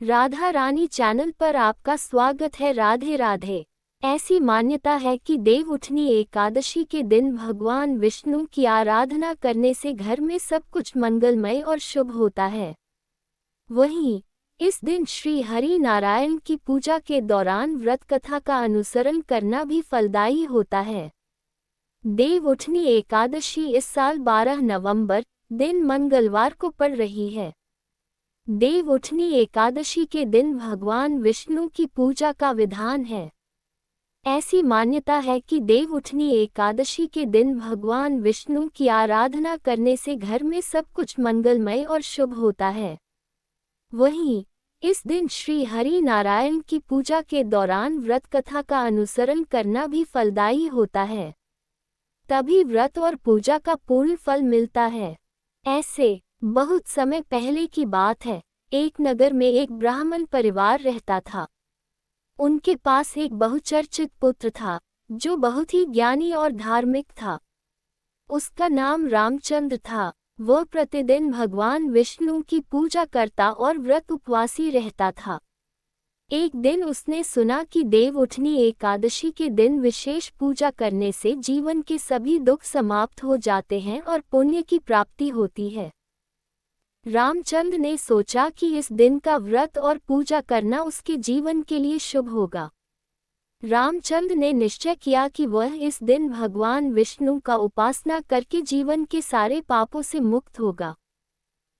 Radha Rani channel पर आपका स्वागत है। राधे राधे। ऐसी मान्यता है कि देवउठनी एकादशी के दिन भगवान विष्णु की आराधना करने से घर में सब कुछ मंगलमय और शुभ होता है। वहीं इस दिन श्री हरि नारायण की पूजा के दौरान व्रत कथा का अनुसरण करना भी फलदायी होता है। देवउठनी एकादशी इस साल 12 नवंबर दिन मंगलवार को पड़ रही है। देवउठनी एकादशी के दिन भगवान विष्णु की पूजा का विधान है। ऐसी मान्यता है कि देवउठनी एकादशी के दिन भगवान विष्णु की आराधना करने से घर में सब कुछ मंगलमय और शुभ होता है। वहीं इस दिन श्री हरि नारायण की पूजा के दौरान व्रत कथा का अनुसरण करना भी फलदायी होता है। तभी व्रत और पूजा का पूर्ण फल मिलता है। ऐसे बहुत समय पहले की बात है। एक नगर में एक ब्राह्मण परिवार रहता था। उनके पास एक बहुचर्चित पुत्र था जो बहुत ही ज्ञानी और धार्मिक था। उसका नाम रामचंद्र था। वह प्रतिदिन भगवान विष्णु की पूजा करता और व्रत उपवासी रहता था। एक दिन उसने सुना कि देवउठनी एकादशी के दिन विशेष पूजा करने से जीवन के सभी दुख समाप्त हो जाते हैं और पुण्य की प्राप्ति होती है। रामचंद्र ने सोचा कि इस दिन का व्रत और पूजा करना उसके जीवन के लिए शुभ होगा। रामचंद्र ने निश्चय किया कि वह इस दिन भगवान विष्णु का उपासना करके जीवन के सारे पापों से मुक्त होगा।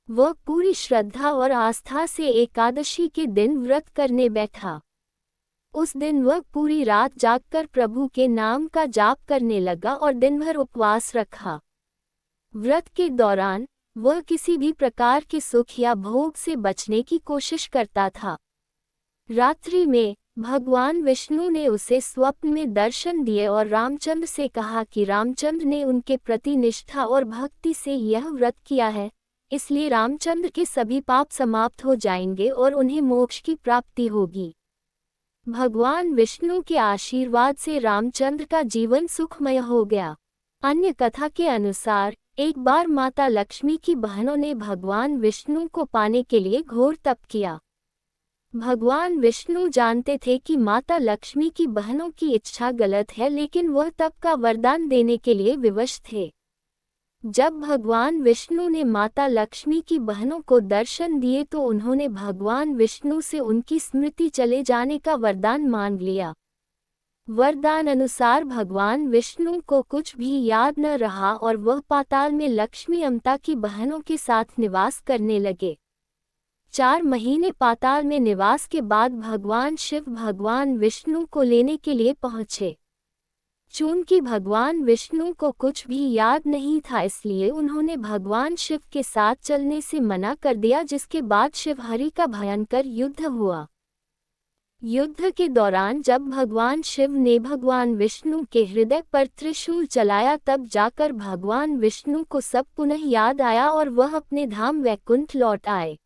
वह पूरी श्रद्धा और आस्था से एकादशी के दिन व्रत करने बैठा। उस दिन वह पूरी रात जागकर प्रभु के नाम का जाप करने लगा और दिन भर उपवास रखा। व्रत के दौरान वह किसी भी प्रकार के सुख या भोग से बचने की कोशिश करता था। रात्रि में भगवान विष्णु ने उसे स्वप्न में दर्शन दिए और रामचंद्र से कहा कि रामचंद्र ने उनके प्रति निष्ठा और भक्ति से यह व्रत किया है, इसलिए रामचंद्र के सभी पाप समाप्त हो जाएंगे और उन्हें मोक्ष की प्राप्ति होगी। भगवान विष्णु के आशीर्वाद से रामचंद्र का जीवन सुखमय हो गया। अन्य कथा के अनुसार एक बार माता लक्ष्मी की बहनों ने भगवान विष्णु को पाने के लिए घोर तप किया। भगवान विष्णु जानते थे कि माता लक्ष्मी की बहनों की इच्छा गलत है, लेकिन वह तप का वरदान देने के लिए विवश थे। जब भगवान विष्णु ने माता लक्ष्मी की बहनों को दर्शन दिए तो उन्होंने भगवान विष्णु से उनकी स्मृति चले जाने का वरदान मांग लिया। वरदान अनुसार भगवान विष्णु को कुछ भी याद न रहा और वह पाताल में लक्ष्मी अम्ता की बहनों के साथ निवास करने लगे। 4 महीने पाताल में निवास के बाद भगवान शिव भगवान विष्णु को लेने के लिए पहुँचे। चूंकि भगवान विष्णु को कुछ भी याद नहीं था, इसलिए उन्होंने भगवान शिव के साथ चलने से मना कर दिया, जिसके बाद शिव हरि का भयंकर युद्ध हुआ। युद्ध के दौरान जब भगवान शिव ने भगवान विष्णु के हृदय पर त्रिशूल चलाया, तब जाकर भगवान विष्णु को सब पुनः याद आया और वह अपने धाम वैकुंठ लौट आए।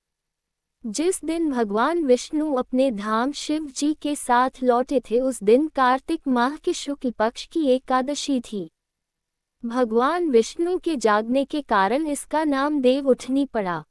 जिस दिन भगवान विष्णु अपने धाम शिव जी के साथ लौटे थे, उस दिन कार्तिक माह के शुक्ल पक्ष की एकादशी थी। भगवान विष्णु के जागने के कारण इसका नाम देवउठनी पड़ा।